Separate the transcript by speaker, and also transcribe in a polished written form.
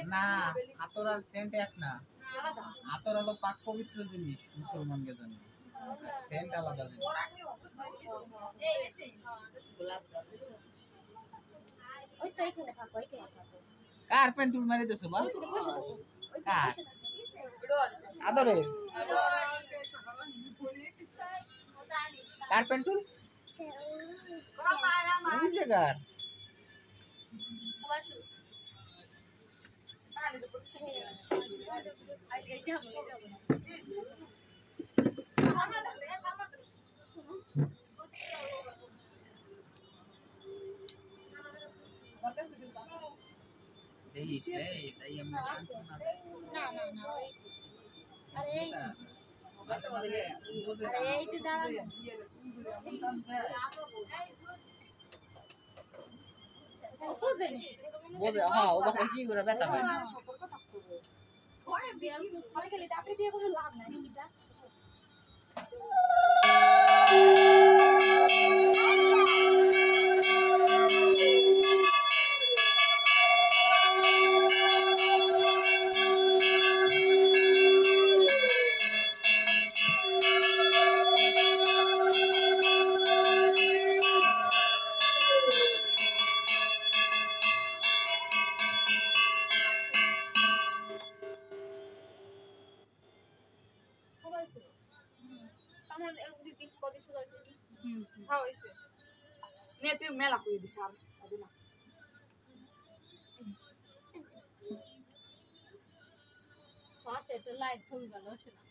Speaker 1: না আতর আর সেন্ট এক না আতর হলো পাক পবিত্র জিনিস মুসলমানদের জন্য সেন্ট আলাদা জিনিস কার পেন্টুল মারি দেছো বল কার আদরের কার পেন্টুল কোন জায়গার কি করে ব্যথা পায় না
Speaker 2: মেলা করে দিছে আর হবে না পাশে একটা লাইট ছবি ভালো হচ্ছে না